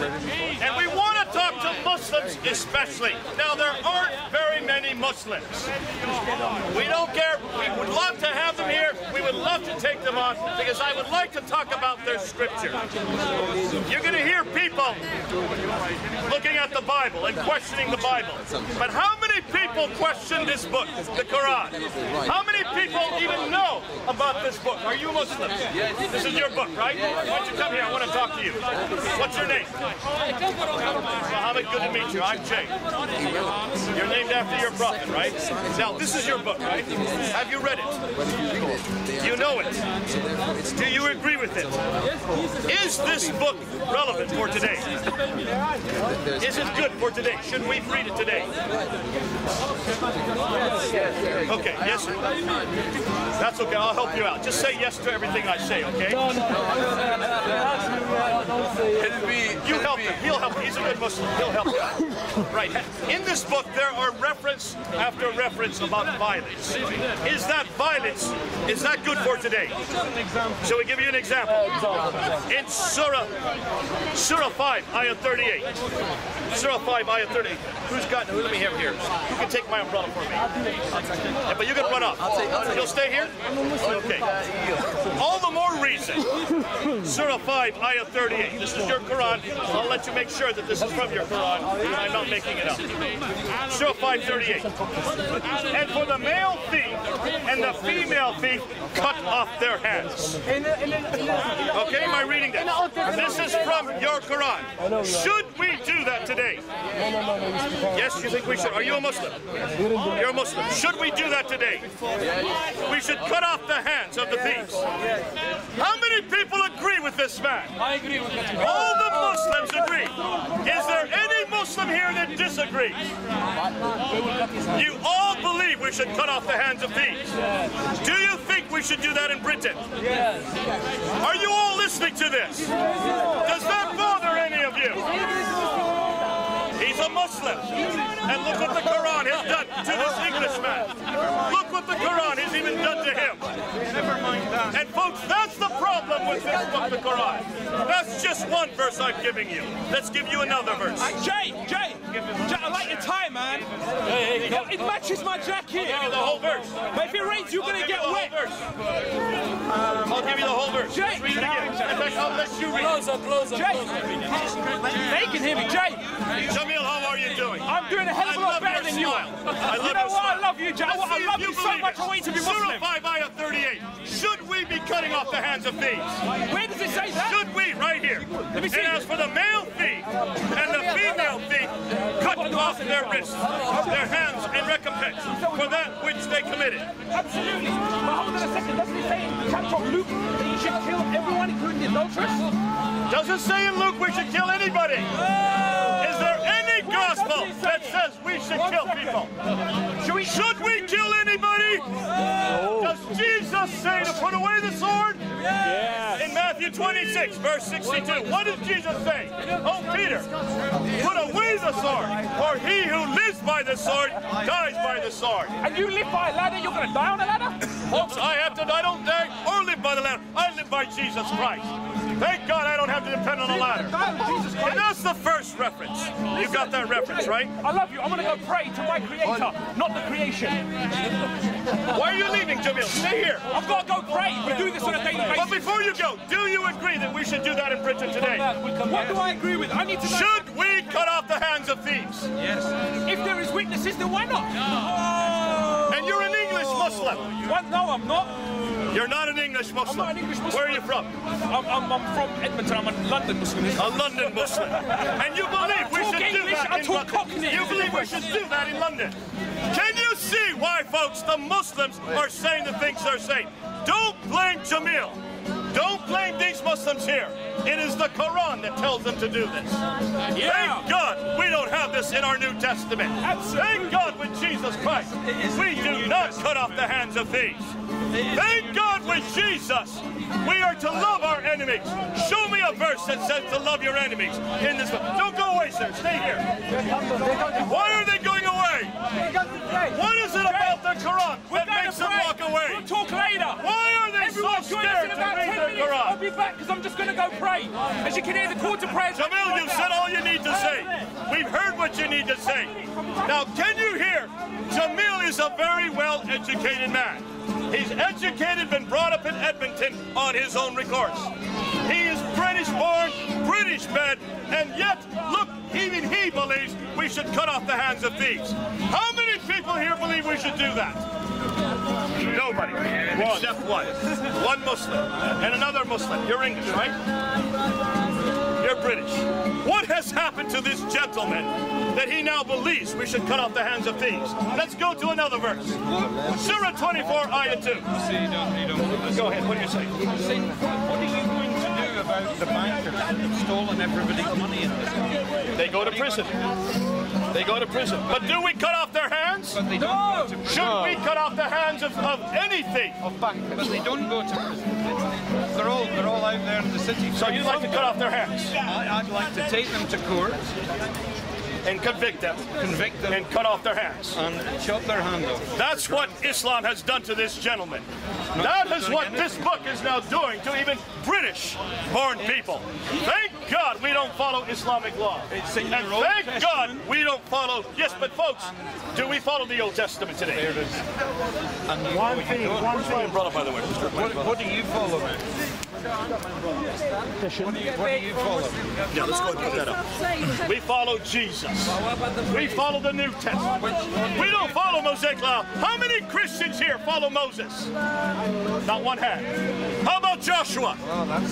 And we want to talk to Muslims especially. Now, there aren't very many Muslims. We don't care. We would love to have them here. We would love to take them on because I would like to talk about their scripture. You're going to hear people looking at the Bible and questioning the Bible. But how many people question this book, the Quran? How many people even know about this book? Are you Muslim? This is your book, right? Why don't you come here? I want to talk to you. What's your name? Muhammad, good to meet you. I'm Jay. You're named after your prophet, right? Now, this is your book, right? Have you read it? You know it. Do you agree with it? Is this book relevant for today? Is it good for today? Should we read it today? Okay, yes, sir. That's okay. I'll help you out. Just say yes to everything I say, okay? You help him. He'll help you. He's a good Muslim. He'll help you. Right. In this book, there are reference after reference about violence. Is that violence, is that good for today? Shall we give you an example? In Surah 5, Ayah 38. Surah 5, Ayah 38. Who's got, let me have here. You can take my umbrella for me. Yeah, but you're going to run off. You'll stay here? Okay. All the more reason. Surah 5, Ayah 38. This is your Quran. I'll let you make sure that this is from your Quran. I'm not making it up. Surah 5:38. And for the male thief and the female thief, cut off their hands. Okay, am I reading this? This is from your Quran. Should we do that today? Yes, you think we should? Are you a Muslim? You're a Muslim. Should we do that today? We should cut off the hands of the thieves. How many people agree with this man? I agree with that. All the Muslims agree. Is there any Muslim here that disagrees? You all believe we should cut off the hands of thieves. Do you think we should do that in Britain? Yes. Are you all listening to this? Does that bother any of you? He's a Muslim. And look what the Quran has done to this Englishman. Look what the Quran has even done to him. Never mind that. And folks, that's the problem with this book, the Quran. That's just one verse I'm giving you. Let's give you another verse. Jay, I like your tie, man. It matches my jacket. I'll give you the whole verse. But if it rains, you're going to get wet. I'll give you the whole verse. Jay. Just read it again. In fact, I'll let you read it. Closer. Jay. They can hear me. Jay. Jamil, how are you doing? I'm doing a hell of a lot better than you are. You know what? I love you, Jay. I love you so much. I want you to be Muslim. Surah 5, Ayah 38. Should we be cutting off the hands of thieves? Where does it say that? Should we? Right here. Let me see. And as for the male thief and the female thief, cut off their wrists, their hands, and recompense for that which they committed. Absolutely. But hold on a second. Doesn't it say in chapter of Luke that you should kill everyone, including the adulterers? Doesn't say in Luke we should kill anybody. Is there any gospel that says we should kill people? Should we kill anybody? Does Jesus say to put away the sword? Yes. In Matthew 26, verse 62, what does Jesus say? Oh, Peter, put away the sword, for he who lives by the sword dies by the sword. And you live by a ladder, you're going to die on a ladder? Folks, I don't die or live by the ladder. I live by Jesus Christ. Thank God I don't have to depend on a ladder. And that's the first reference. You got that reference, right? I love you. I'm going to go pray to my creator, not the creation. Why are you leaving, Jamil? Stay here. I've got to go pray. We do this on a daily basis. But before you go, do you agree that we should do that in Britain today? What do I agree with? I need to know. Should we cut off the hands of thieves? Yes. If there is witnesses, then why not? No. And you're an English Muslim. What? No, I'm not. You're not an English Muslim. I'm not an English Muslim. Where are you from? I'm from Edmonton. I'm a London Muslim. A London Muslim. And you believe we should do that in London? You believe we should do that in London? Can you see why, folks, the Muslims are saying the things they're saying? Don't blame Jamil. Don't blame these Muslims here. It is the Quran that tells them to do this. Yeah. Thank God we don't have this in our New Testament. Absolutely. Thank God with Jesus Christ, we do not cut off the hands of thieves. Thank God with Jesus, we are to love our enemies. Show me a verse that says to love your enemies in this book. Don't go away, sir. Stay here. Why are they going away? What is it about the Quran that makes them walk away? We'll talk later. Why are they so scared to read the Quran? I'll be back because I'm just going to go pray. As you can hear the call to prayer. Jamil, you said what you need to say. Now, can you hear? Jamil is a very well-educated man. He's educated, been brought up in Edmonton on his own recourse. He is British born, British bred, and yet, look, even he believes we should cut off the hands of thieves. How many people here believe we should do that? Nobody. Except one. One Muslim and another Muslim. You're English, right? You're British. What has happened to this gentleman that he now believes we should cut off the hands of thieves? Let's go to another verse. Surah 24, ayah 2. Go ahead, what do you say? What are you going to do about the bankers that have stolen everybody's money in this country? They go to prison. They go to prison. But do we cut off their hands? But they don't go to prison. Should we cut off the hands of any thief? Of bankers. But they don't go to prison. They're all out there in the city. So you'd like to cut off their hands? I'd like to take them to court. And convict them. Convict them. And cut off their hands. And chop their hand off. That's what Islam has done to this gentleman. That is what this book is now doing to even British-born people. Thank God we don't follow Islamic law. And thank God we don't follow... Yes, but folks, do we follow the Old Testament today? There it is. And One thing brought up, by the way. What do you follow? What do you follow? Yeah, let's go and put that up. We follow Jesus. We follow the New Testament. We don't follow Mosaic law. How many Christians here follow Moses? Not one hand. How about Joshua?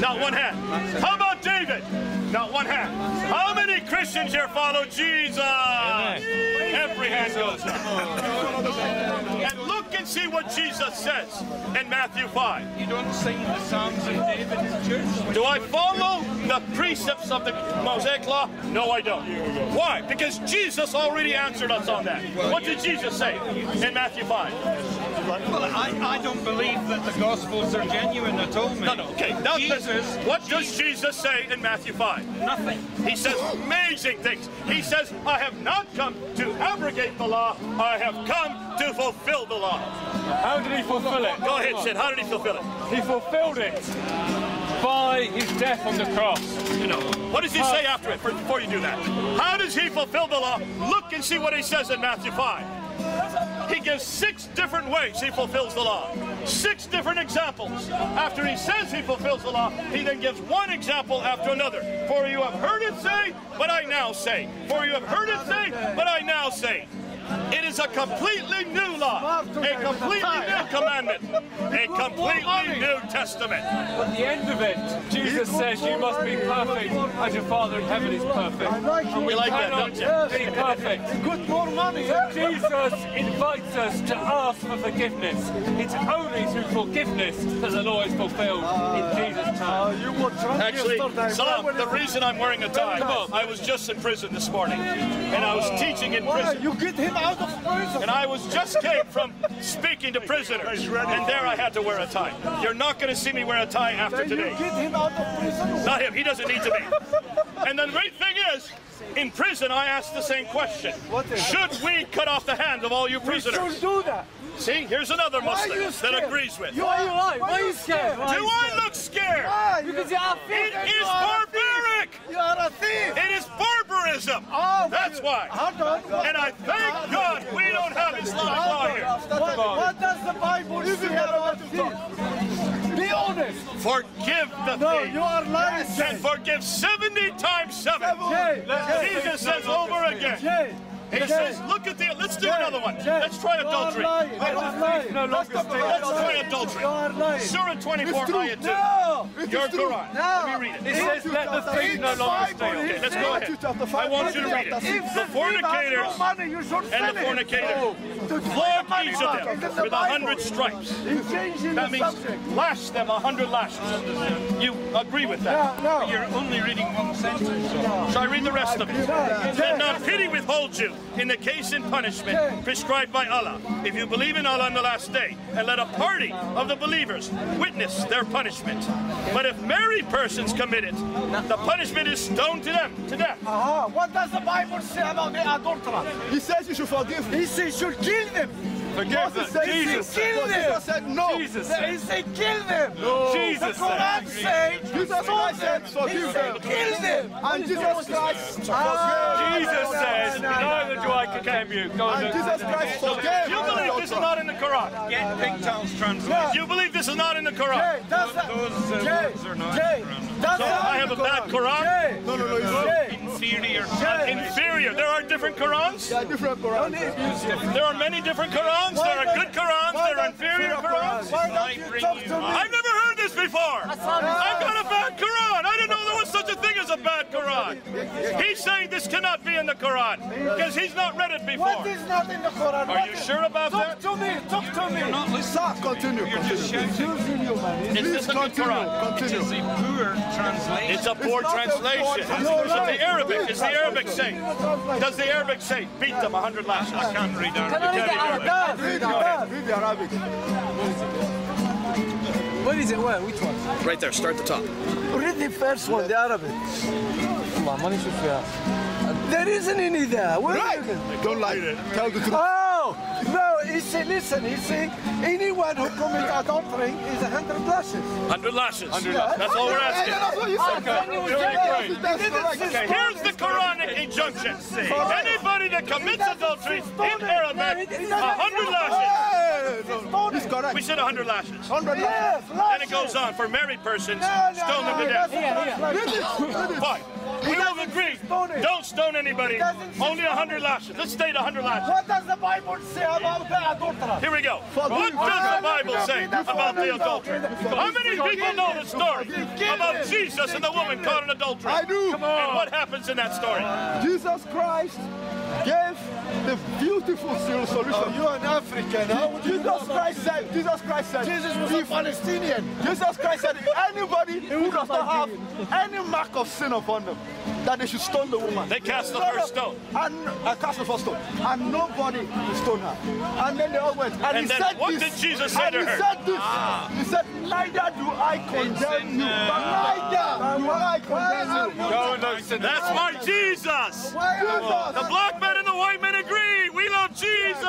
Not one hand. How about David? Not one hand. How many Christians here follow Jesus? Every hand goes up. And look and see what Jesus says in Matthew 5. You don't sing the Psalms of David in church? Do I follow the precepts of the Mosaic law? No, I don't. Why? Because Jesus already answered us on that. What did Jesus say in Matthew 5? Well, I don't believe that the Gospels are genuine at all, mate. No, okay. Now, what does Jesus say in Matthew 5? Nothing. He says amazing things. He says, I have not come to abrogate the law. I have come to fulfill the law. How did he fulfill it? Go ahead, Sid. How did he fulfill it? He fulfilled it by his death on the cross. You know, what does he say after it before you do that? How does he fulfill the law? Look and see what he says in Matthew 5. He gives 6 different ways he fulfills the law. 6 different examples. After he says he fulfills the law, he then gives one example after another. For you have heard it say, but I now say. For you have heard it say, but I now say. It is a completely new law, a completely new commandment, a completely new testament. At the end of it, Jesus says you must be perfect as your Father in heaven is perfect. You like that, don't you? Be perfect. Good more money. Jesus invites us to ask for forgiveness. It's only through forgiveness that the law is fulfilled in Jesus' time. Actually, Salam, the reason I'm wearing a tie, I was just in prison this morning, and I was teaching in prison. You get him out of prison. And I just came from speaking to prisoners, and there I had to wear a tie. You're not going to see me wear a tie after today. You get him out of prison. Not him. He doesn't need to be. And the great thing is, in prison, I asked the same question. Should we cut off the hands of all you prisoners? We should do that. See, here's another Muslim that agrees with. Why are you scared? Do I look scared? Because you are a thief. It is barbaric. You are a thief. It is barbarism. That's why. And I thank God we don't have Islamic law here. What does the Bible say about thief? Be honest. Forgive the thief. No, you are lying. And forgive 70 times 7. Jesus says over again. He says, look at the, let's do another one. Let's try adultery. Let's try adultery. Surah 24, ayah 2. Your Quran. Let me read it. It says, let the thief no longer stay. Okay, let's go ahead. I want you to read it. The fornicators and the fornicator, flog each of them with 100 stripes. That means lash them 100 lashes. You agree with that? No. You're only reading one sentence. Shall I read the rest of it? Let not pity withhold you in the case and punishment prescribed by Allah, if you believe in Allah on the last day, and let a party of the believers witness their punishment. But if married persons commit it, the punishment is stoned to them, to death. What does the Bible say about the adulterer? He says you should forgive him. He says you should kill them. Forgive them. Jesus Kill them. Jesus said no. Jesus He said. said, kill them. Jesus The Quran said. says, Jesus Christ said he forgive said, them. kill them. And Jesus Christ Jesus says, neither do I condemn you. Go and and Jesus Christ forgave. You believe this is not in the Quran? Get Pigtails translation. You believe this is not in the Quran? That's Those words are not Jay, that's So I have a bad Quran? No, it's inferior. Inferior. There are different Qurans? There are different Qurans. There are many different Qurans. There are good Qurans. There are inferior Qurans. Why don't you talk to me? I've never heard this before. I've got a bad Quran. I didn't know there was such a thing as a bad Quran. He's saying this cannot be in the Quran because he's not read it before. What is not in the Quran? Are you sure about that? Talk to me. Talk to me. Sir, continue. You're just shouting. Is this a good Quran? It is a poor translation. It's a poor translation. But the Arabic, is the Arabic say? Does the Arabic say, beat them 100 lashes? I can't read Arabic. Read the Arabic. What is it? Where? Which one? Right there, start the top. Read the first one, the Arabic. There isn't any there. Where Right. is it? Don't lie. Tell the truth. Oh, no, he said, listen, he said, anyone who commits adultery is 100 lashes. 100 lashes. That's all we're asking. That's what you said. That's correct. Okay, here's the Quranic injunction. Anybody that commits adultery in Arabic, 100 lashes. No, it's correct. We said 100 lashes. 100 Yes, Then it goes on. For married persons, stone them to death. Fine. We will agree. Don't stone anybody. Only 100 lashes. Let's state 100 lashes. What does the Bible say about the adultery? Here we go. What does the Bible say about the adultery? How many people know the story about Jesus and the woman caught in adultery? I do. And what happens in that story? Jesus Christ gave the beautiful solution. You're an African, huh? Jesus Christ said, Jesus was a Palestinian. Jesus Christ said, anybody who does not have any mark of sin upon them, that they should stone the woman. They cast the first stone. And cast the first stone. And nobody will stone her. And then they all went. And he then said what this. did Jesus say to and her? He said this. He said, neither do I condemn you. Neither do I condemn you. That's my Jesus. Jesus. The black man and the white man agree. We love Jesus.